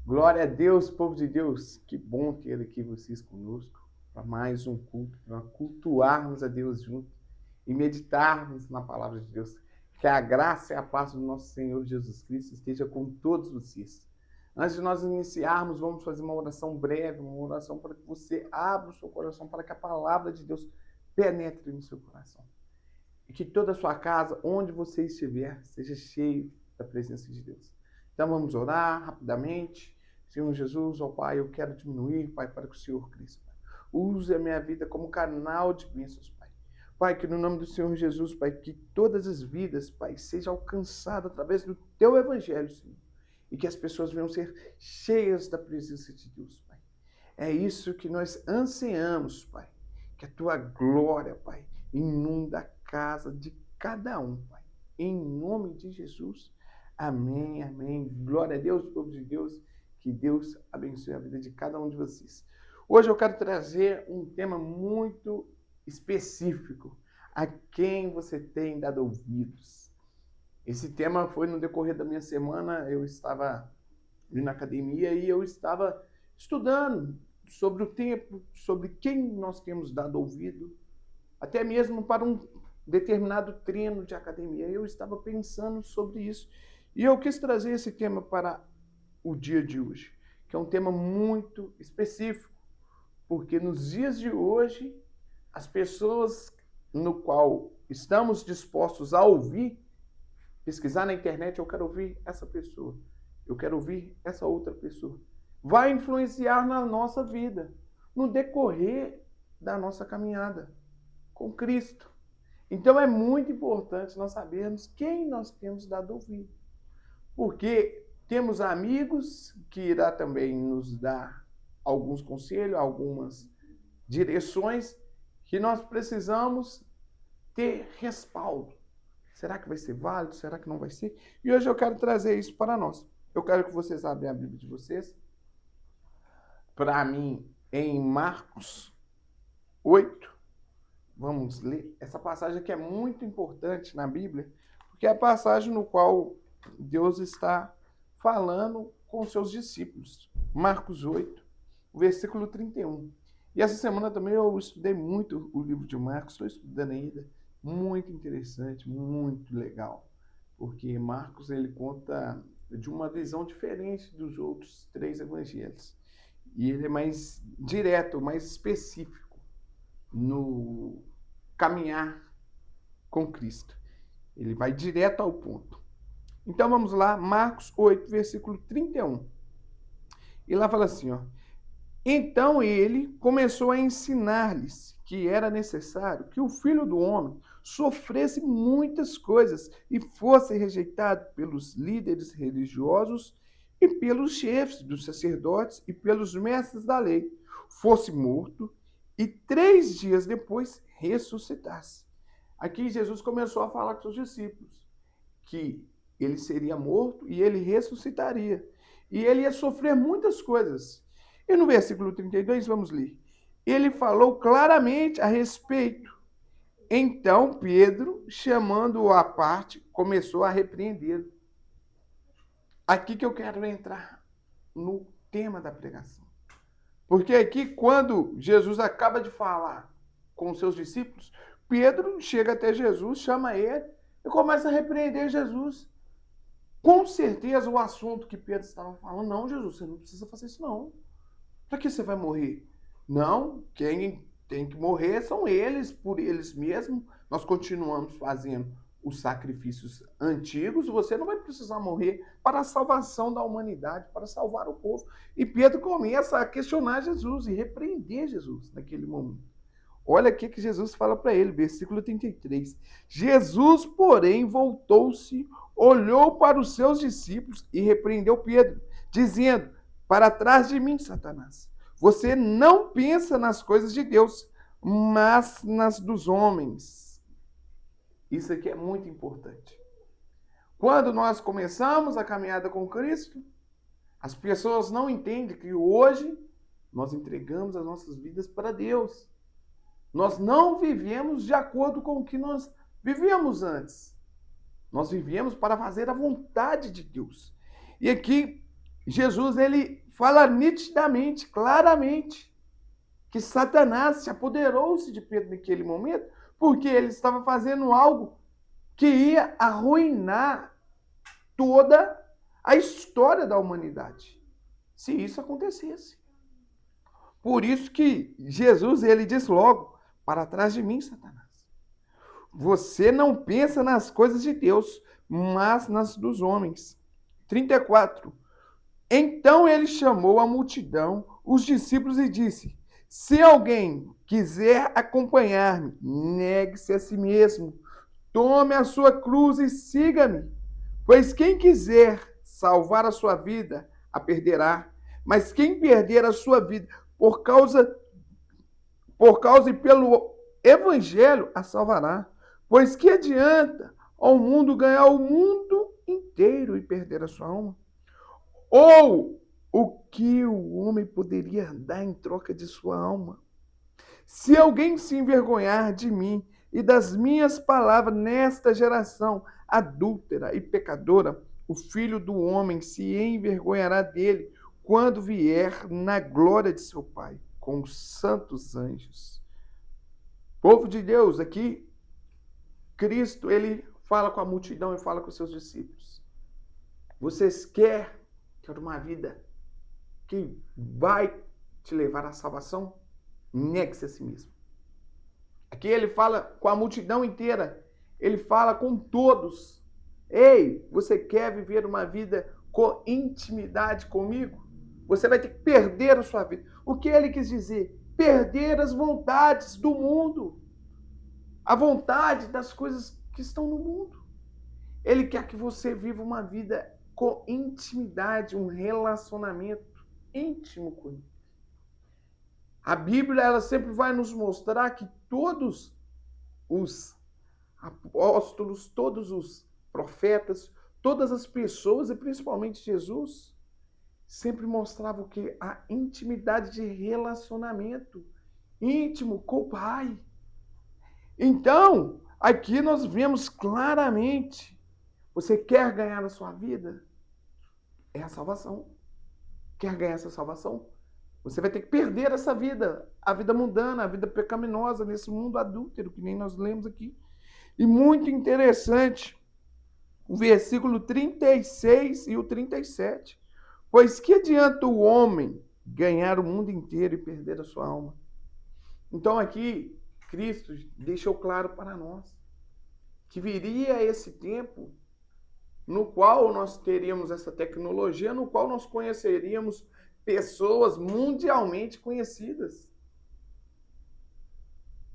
Glória a Deus, povo de Deus. Que bom ter aqui vocês conosco para mais um culto, para cultuarmos a Deus juntos e meditarmos na palavra de Deus. Que a graça e a paz do nosso Senhor Jesus Cristo esteja com todos vocês. Antes de nós iniciarmos, vamos fazer uma oração breve, uma oração para que você abra o seu coração, para que a palavra de Deus penetre no seu coração. E que toda a sua casa, onde você estiver, seja cheio da presença de Deus. Então vamos orar rapidamente. Senhor Jesus, ó Pai, eu quero diminuir, Pai, para que o Senhor cresça. Use a minha vida como canal de bênçãos, Pai. Pai, que no nome do Senhor Jesus, Pai, que todas as vidas, Pai, sejam alcançadas através do Teu Evangelho, Senhor. E que as pessoas venham ser cheias da presença de Deus, Pai. É isso que nós ansiamos, Pai. Que a Tua glória, Pai, inunda a casa de cada um, Pai. Em nome de Jesus. Amém, amém. Glória a Deus, povo de Deus. Que Deus abençoe a vida de cada um de vocês. Hoje eu quero trazer um tema muito específico. A quem você tem dado ouvidos? Esse tema foi no decorrer da minha semana. Eu estava indo na academia e eu estava estudando sobre o tempo, sobre quem nós temos dado ouvido, até mesmo para um determinado treino de academia. Eu estava pensando sobre isso e eu quis trazer esse tema para o dia de hoje, que é um tema muito específico, porque nos dias de hoje, as pessoas no qual estamos dispostos a ouvir, pesquisar na internet, eu quero ouvir essa pessoa, eu quero ouvir essa outra pessoa, vai influenciar na nossa vida, no decorrer da nossa caminhada com Cristo. Então é muito importante nós sabermos quem nós temos dado ouvido, porque temos amigos que irá também nos dar alguns conselhos, algumas direções que nós precisamos ter respaldo. Será que vai ser válido? Será que não vai ser? E hoje eu quero trazer isso para nós. Eu quero que vocês abram a Bíblia de vocês. Para mim, em Marcos 8, vamos ler. Essa passagem aqui é muito importante na Bíblia, porque é a passagem no qual Deus está falando com seus discípulos. Marcos 8, versículo 31. E essa semana também eu estudei muito o livro de Marcos, estou estudando ainda. Muito interessante, muito legal. Porque Marcos ele conta de uma visão diferente dos outros três evangelhos. E ele é mais direto, mais específico no caminhar com Cristo. Ele vai direto ao ponto. Então vamos lá, Marcos 8, versículo 31. E lá fala assim, ó. Então ele começou a ensinar-lhes que era necessário que o Filho do Homem sofresse muitas coisas e fosse rejeitado pelos líderes religiosos e pelos chefes dos sacerdotes e pelos mestres da lei, fosse morto e 3 dias depois ressuscitasse. Aqui Jesus começou a falar com seus discípulos que ele seria morto e ele ressuscitaria. E ele ia sofrer muitas coisas. E no versículo 32, vamos ler. Ele falou claramente a respeito. Então Pedro, chamando-o à parte, começou a repreendê-lo. Aqui que eu quero entrar no tema da pregação. Porque aqui, quando Jesus acaba de falar com os seus discípulos, Pedro chega até Jesus, chama ele e começa a repreender Jesus. Com certeza o assunto que Pedro estava falando, não, Jesus, você não precisa fazer isso não. Para que você vai morrer? Não, quem tem que morrer são eles, por eles mesmos. Nós continuamos fazendo os sacrifícios antigos, você não vai precisar morrer para a salvação da humanidade, para salvar o povo. E Pedro começa a questionar Jesus e repreender Jesus naquele momento. Olha o que Jesus fala para ele, versículo 33. Jesus, porém, voltou-se, olhou para os seus discípulos e repreendeu Pedro, dizendo, para trás de mim, Satanás. Você não pensa nas coisas de Deus, mas nas dos homens. Isso aqui é muito importante. Quando nós começamos a caminhada com Cristo, as pessoas não entendem que hoje nós entregamos as nossas vidas para Deus. Nós não vivemos de acordo com o que nós vivíamos antes. Nós vivíamos para fazer a vontade de Deus. E aqui Jesus, ele fala nitidamente, claramente, que Satanás se apoderou-se de Pedro naquele momento, porque ele estava fazendo algo que ia arruinar toda a história da humanidade, se isso acontecesse. Por isso que Jesus, ele diz logo, para trás de mim, Satanás. Você não pensa nas coisas de Deus, mas nas dos homens. 34. Então ele chamou a multidão, os discípulos, e disse: se alguém quiser acompanhar-me, negue-se a si mesmo, tome a sua cruz e siga-me. Pois quem quiser salvar a sua vida, a perderá. Mas quem perder a sua vida por causa e pelo evangelho, a salvará. Pois que adianta ao mundo ganhar o mundo inteiro e perder a sua alma? Ou o que o homem poderia dar em troca de sua alma? Se alguém se envergonhar de mim e das minhas palavras nesta geração adúltera e pecadora, o Filho do Homem se envergonhará dele quando vier na glória de seu Pai, com os santos anjos. Povo de Deus, aqui, Cristo, ele fala com a multidão e fala com os seus discípulos. Vocês querem uma vida que vai te levar à salvação? Negue-se a si mesmo. Aqui ele fala com a multidão inteira. Ele fala com todos. Ei, você quer viver uma vida com intimidade comigo? Você vai ter que perder a sua vida. O que ele quis dizer? Perder as vontades do mundo. A vontade das coisas que estão no mundo. Ele quer que você viva uma vida com intimidade, um relacionamento íntimo com ele. A Bíblia, ela sempre vai nos mostrar que todos os apóstolos, todos os profetas, todas as pessoas, e principalmente Jesus, sempre mostravam que a intimidade de relacionamento íntimo com o Pai. Então, aqui nós vemos claramente, você quer ganhar a sua vida? É a salvação. Quer ganhar essa salvação? Você vai ter que perder essa vida, a vida mundana, a vida pecaminosa nesse mundo adúltero, que nem nós lemos aqui. E muito interessante, o versículo 36 e o 37. Pois que adianta o homem ganhar o mundo inteiro e perder a sua alma? Então aqui, Cristo deixou claro para nós que viria esse tempo no qual nós teríamos essa tecnologia, no qual nós conheceríamos pessoas mundialmente conhecidas.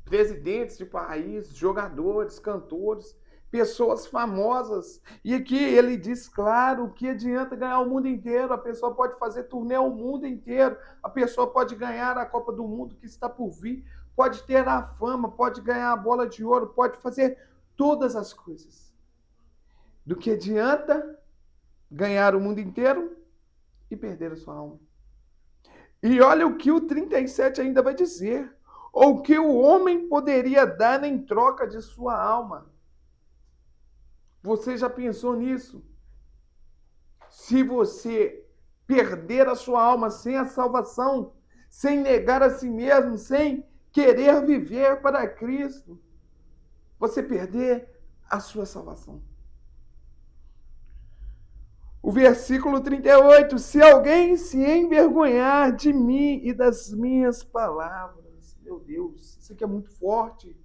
Presidentes de países, jogadores, cantores, pessoas famosas. E aqui ele diz claro que adianta ganhar o mundo inteiro. A pessoa pode fazer turnê ao mundo inteiro. A pessoa pode ganhar a Copa do Mundo que está por vir. Pode ter a fama, pode ganhar a bola de ouro, pode fazer todas as coisas. Do que adianta ganhar o mundo inteiro e perder a sua alma. E olha o que o 37 ainda vai dizer. Ou que o homem poderia dar em troca de sua alma. Você já pensou nisso? Se você perder a sua alma sem a salvação, sem negar a si mesmo, sem querer viver para Cristo, você perder a sua salvação. O versículo 38, se alguém se envergonhar de mim e das minhas palavras, meu Deus, isso aqui é muito forte.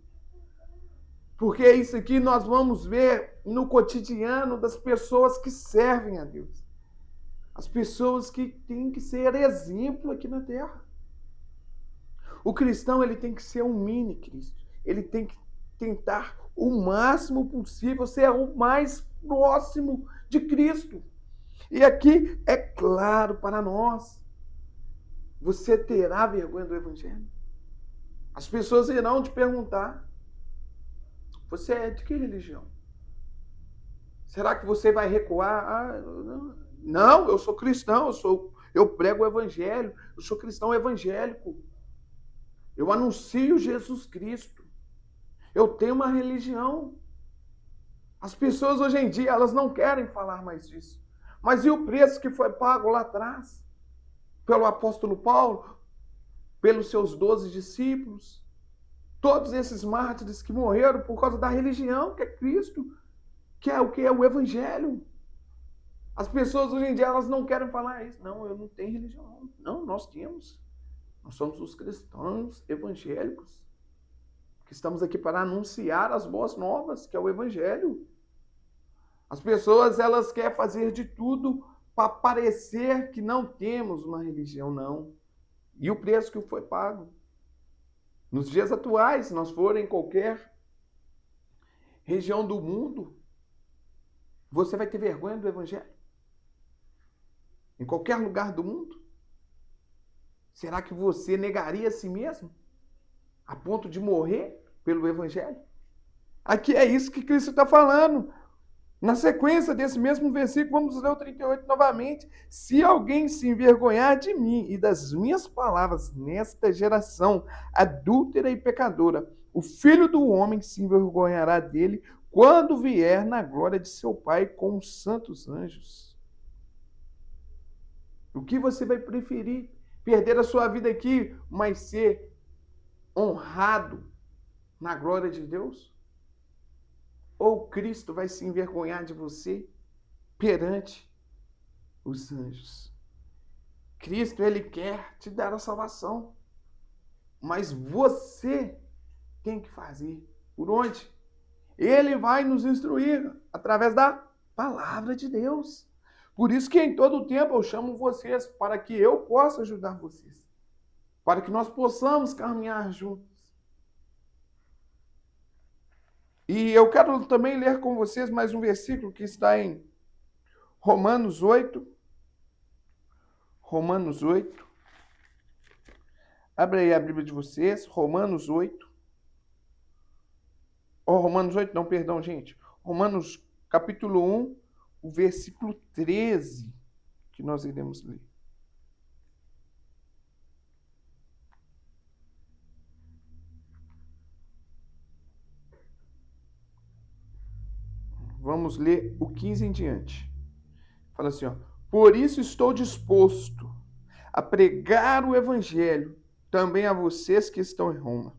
Porque isso aqui nós vamos ver no cotidiano das pessoas que servem a Deus. As pessoas que têm que ser exemplo aqui na terra. O cristão, ele tem que ser um mini Cristo. Ele tem que tentar o máximo possível ser o mais próximo de Cristo. E aqui é claro para nós, você terá vergonha do Evangelho? As pessoas irão te perguntar, você é de que religião? Será que você vai recuar? Não, eu sou cristão, eu prego o Evangelho, eu sou cristão evangélico. Eu anuncio Jesus Cristo. Eu tenho uma religião. As pessoas hoje em dia, elas não querem falar mais disso. Mas e o preço que foi pago lá atrás? Pelo apóstolo Paulo, pelos seus 12 discípulos, todos esses mártires que morreram por causa da religião, que é Cristo, que é o que? É o Evangelho. As pessoas hoje em dia elas não querem falar isso. Não, eu não tenho religião. Não, nós temos. Nós somos os cristãos evangélicos, que estamos aqui para anunciar as boas novas, que é o Evangelho. As pessoas elas querem fazer de tudo para parecer que não temos uma religião, não. E o preço que foi pago. Nos dias atuais, se nós formos em qualquer região do mundo, você vai ter vergonha do Evangelho? Em qualquer lugar do mundo? Será que você negaria a si mesmo? A ponto de morrer pelo Evangelho? Aqui é isso que Cristo está falando. Na sequência desse mesmo versículo, vamos ler o 38 novamente. Se alguém se envergonhar de mim e das minhas palavras nesta geração adúltera e pecadora, o Filho do Homem se envergonhará dele quando vier na glória de seu Pai com os santos anjos. O que você vai preferir? Perder a sua vida aqui, mas ser honrado na glória de Deus? Ou Cristo vai se envergonhar de você perante os anjos? Cristo, ele quer te dar a salvação, mas você tem que fazer. Por onde? Ele vai nos instruir através da palavra de Deus. Por isso que em todo o tempo eu chamo vocês para que eu possa ajudar vocês, para que nós possamos caminhar juntos. E eu quero também ler com vocês mais um versículo que está em Romanos 8. Romanos 8. Abre aí a Bíblia de vocês, Romanos 8. Romanos 8, não, perdão, gente. Romanos capítulo 1, o versículo 13, que nós iremos ler. Vamos ler o 15 em diante. Fala assim, ó. Por isso estou disposto a pregar o evangelho também a vocês que estão em Roma.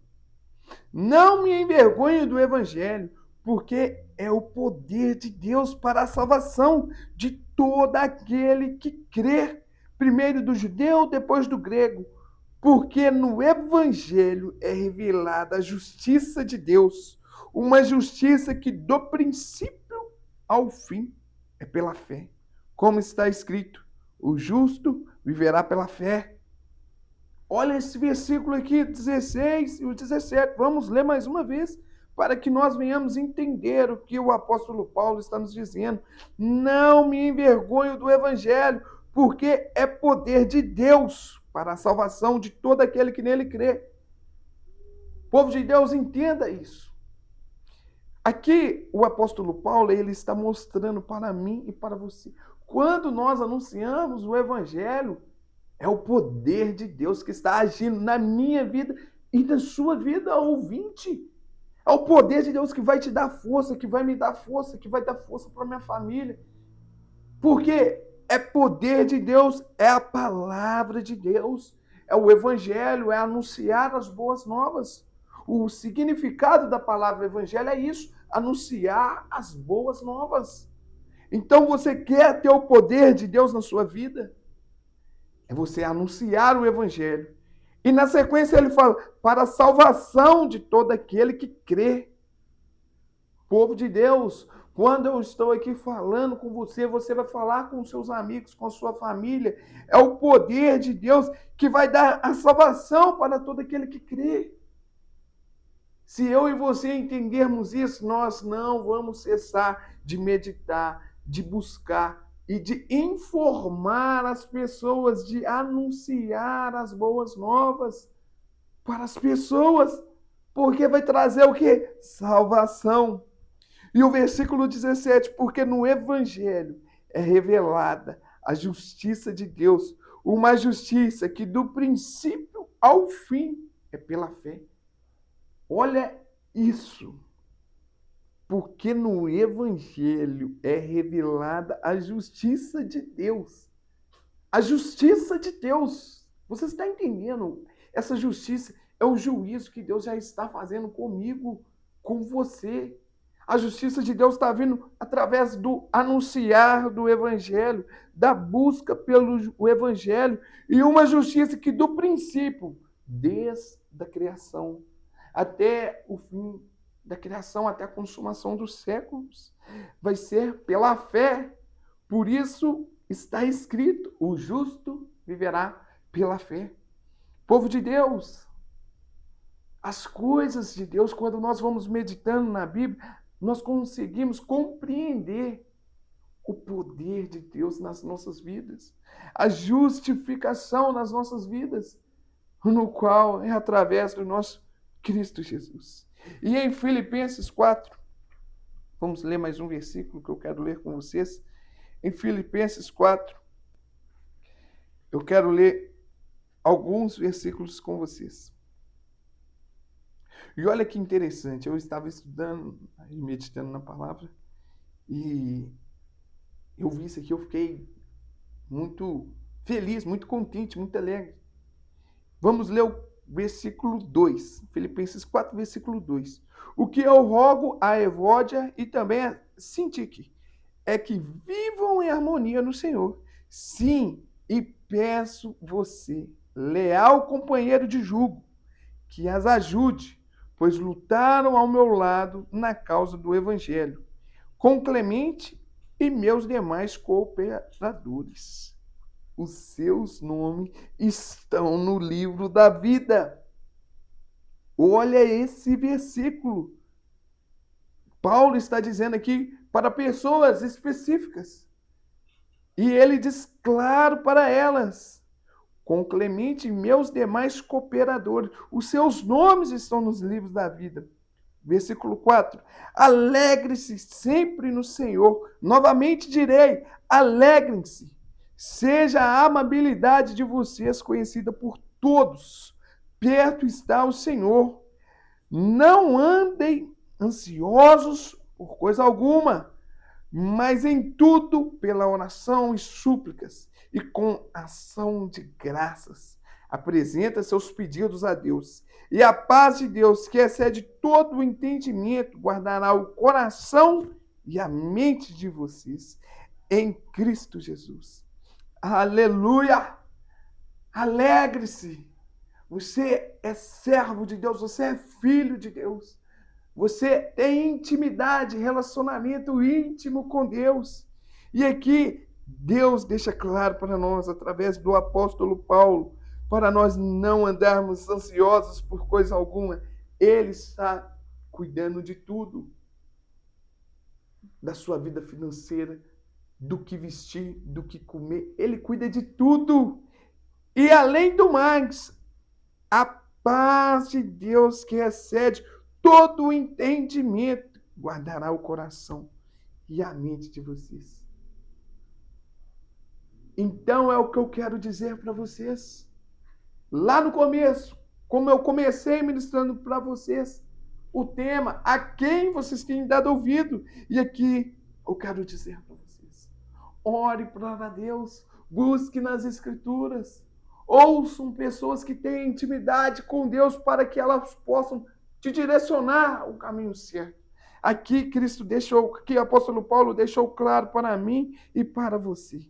Não me envergonhe do evangelho, porque é o poder de Deus para a salvação de todo aquele que crê, primeiro do judeu, depois do grego, porque no evangelho é revelada a justiça de Deus, uma justiça que do princípio ao fim é pela fé. Como está escrito, o justo viverá pela fé. Olha esse versículo aqui, 16 e o 17. Vamos ler mais uma vez, para que nós venhamos entender o que o apóstolo Paulo está nos dizendo. Não me envergonho do evangelho, porque é poder de Deus para a salvação de todo aquele que nele crê. Povo de Deus, entenda isso. Aqui o apóstolo Paulo ele está mostrando para mim e para você. Quando nós anunciamos o evangelho, é o poder de Deus que está agindo na minha vida e na sua vida, ouvinte. É o poder de Deus que vai te dar força, que vai me dar força, que vai dar força para minha família. Porque é poder de Deus, é a palavra de Deus, é o evangelho, é anunciar as boas novas. O significado da palavra evangelho é isso, anunciar as boas novas. Então você quer ter o poder de Deus na sua vida? É você anunciar o evangelho. E na sequência ele fala, para a salvação de todo aquele que crê. Povo de Deus, quando eu estou aqui falando com você, você vai falar com seus amigos, com a sua família. É o poder de Deus que vai dar a salvação para todo aquele que crê. Se eu e você entendermos isso, nós não vamos cessar de meditar, de buscar e de informar as pessoas, de anunciar as boas novas para as pessoas, porque vai trazer o quê? Salvação. E o versículo 17, porque no evangelho é revelada a justiça de Deus, uma justiça que do princípio ao fim é pela fé. Olha isso. Porque no Evangelho é revelada a justiça de Deus. A justiça de Deus. Você está entendendo? Essa justiça é o juízo que Deus já está fazendo comigo, com você. A justiça de Deus está vindo através do anunciar do Evangelho, da busca pelo Evangelho, e uma justiça que do princípio, desde a criação até o fim da criação, até a consumação dos séculos, vai ser pela fé. Por isso está escrito: o justo viverá pela fé. Povo de Deus, as coisas de Deus, quando nós vamos meditando na Bíblia, nós conseguimos compreender o poder de Deus nas nossas vidas, a justificação nas nossas vidas, no qual é através do nosso Cristo Jesus. E em Filipenses 4, vamos ler mais um versículo que eu quero ler com vocês. Em Filipenses 4, eu quero ler alguns versículos com vocês. E olha que interessante, eu estava estudando e meditando na palavra e eu vi isso aqui, eu fiquei muito feliz, muito contente, muito alegre. Vamos ler o versículo 2, Filipenses 4, versículo 2. O que eu rogo a Evódia e também a Sintique é que vivam em harmonia no Senhor. Sim, e peço você, leal companheiro de jugo, que as ajude, pois lutaram ao meu lado na causa do Evangelho, com Clemente e meus demais cooperadores. Os seus nomes estão no livro da vida. Olha esse versículo. Paulo está dizendo aqui para pessoas específicas. E ele diz claro para elas: com Clemente e meus demais cooperadores, os seus nomes estão nos livros da vida. Versículo 4. Alegre-se sempre no Senhor. Novamente direi, alegrem-se. Seja a amabilidade de vocês conhecida por todos. Perto está o Senhor. Não andem ansiosos por coisa alguma, mas em tudo, pela oração e súplicas, e com ação de graças, apresenta seus pedidos a Deus. E a paz de Deus, que excede todo o entendimento, guardará o coração e a mente de vocês em Cristo Jesus. Aleluia! Alegre-se! Você é servo de Deus, você é filho de Deus. Você tem intimidade, relacionamento íntimo com Deus. E aqui Deus deixa claro para nós, através do apóstolo Paulo, para nós não andarmos ansiosos por coisa alguma. Ele está cuidando de tudo. Da sua vida financeira, do que vestir, do que comer. Ele cuida de tudo. E além do mais, a paz de Deus que excede todo o entendimento guardará o coração e a mente de vocês. Então é o que eu quero dizer para vocês. Lá no começo, como eu comecei ministrando para vocês, o tema, a quem vocês têm dado ouvido. E aqui eu quero dizer para vocês, ore para Deus, busque nas Escrituras, ouçam pessoas que têm intimidade com Deus para que elas possam te direcionar ao caminho certo. Aqui Cristo deixou, aqui o apóstolo Paulo deixou claro para mim e para você,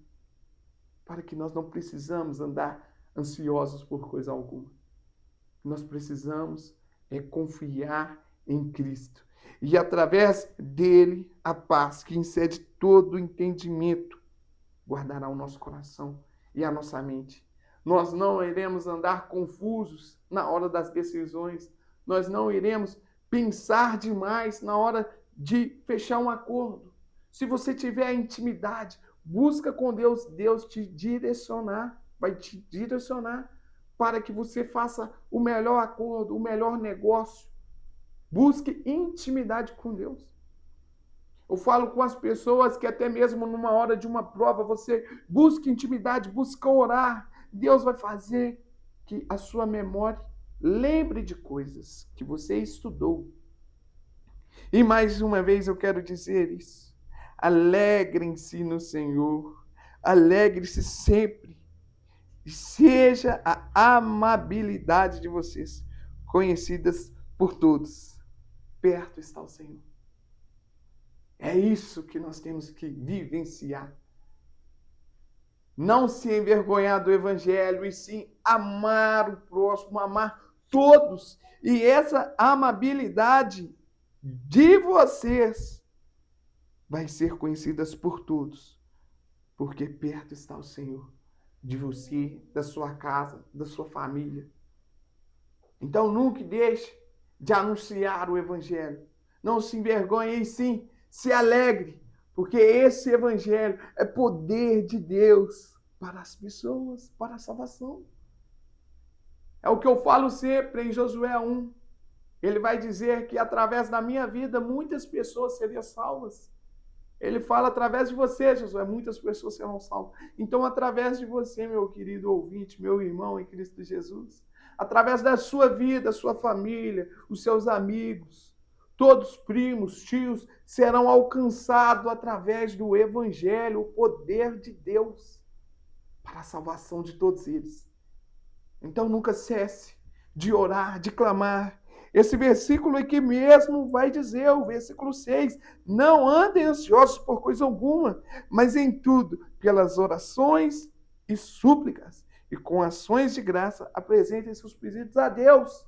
para que nós não precisamos andar ansiosos por coisa alguma. Nós precisamos confiar em Cristo. E através dele, a paz que excede todo o entendimento guardará o nosso coração e a nossa mente. Nós não iremos andar confusos na hora das decisões. Nós não iremos pensar demais na hora de fechar um acordo. Se você tiver intimidade, busca com Deus, Deus te direcionar, vai te direcionar para que você faça o melhor acordo, o melhor negócio. Busque intimidade com Deus. Eu falo com as pessoas que até mesmo numa hora de uma prova, você busque intimidade, busca orar. Deus vai fazer que a sua memória lembre de coisas que você estudou. E mais uma vez eu quero dizer isso. Alegrem-se no Senhor. Alegre-se sempre. E seja a amabilidade de vocês conhecidas por todos. Perto está o Senhor. É isso que nós temos que vivenciar. Não se envergonhar do Evangelho, e sim amar o próximo, amar todos. E essa amabilidade de vocês vai ser conhecida por todos. Porque perto está o Senhor, de você, da sua casa, da sua família. Então nunca deixe de anunciar o Evangelho. Não se envergonhe, e sim se alegre, porque esse Evangelho é poder de Deus para as pessoas, para a salvação. É o que eu falo sempre em Josué 1. Ele vai dizer que através da minha vida muitas pessoas seriam salvas. Ele fala através de você, Josué, muitas pessoas serão salvas. Então, através de você, meu querido ouvinte, meu irmão em Cristo Jesus, através da sua vida, sua família, os seus amigos, todos primos, tios, serão alcançados através do Evangelho, o poder de Deus para a salvação de todos eles. Então nunca cesse de orar, de clamar. Esse versículo aqui mesmo vai dizer, o versículo 6, não andem ansiosos por coisa alguma, mas em tudo, pelas orações e súplicas, e com ações de graça, apresentem seus pedidos a Deus.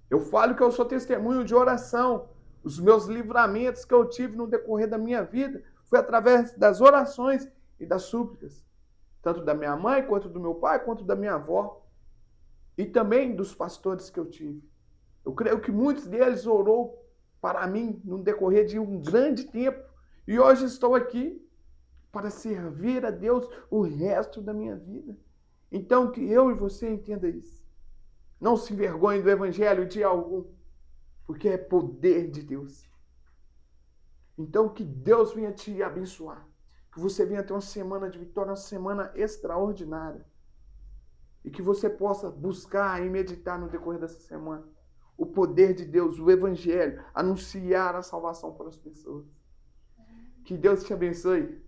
Eu falo que eu sou testemunho de oração. Os meus livramentos que eu tive no decorrer da minha vida foi através das orações e das súplicas. Tanto da minha mãe, quanto do meu pai, quanto da minha avó. E também dos pastores que eu tive. Eu creio que muitos deles orou para mim no decorrer de um grande tempo. E hoje estou aqui para servir a Deus o resto da minha vida. Então que eu e você entenda isso. Não se envergonhe do Evangelho de algum, porque é poder de Deus. Então que Deus venha te abençoar. Que você venha ter uma semana de vitória, uma semana extraordinária. E que você possa buscar e meditar no decorrer dessa semana o poder de Deus, o Evangelho, anunciar a salvação para as pessoas. Que Deus te abençoe.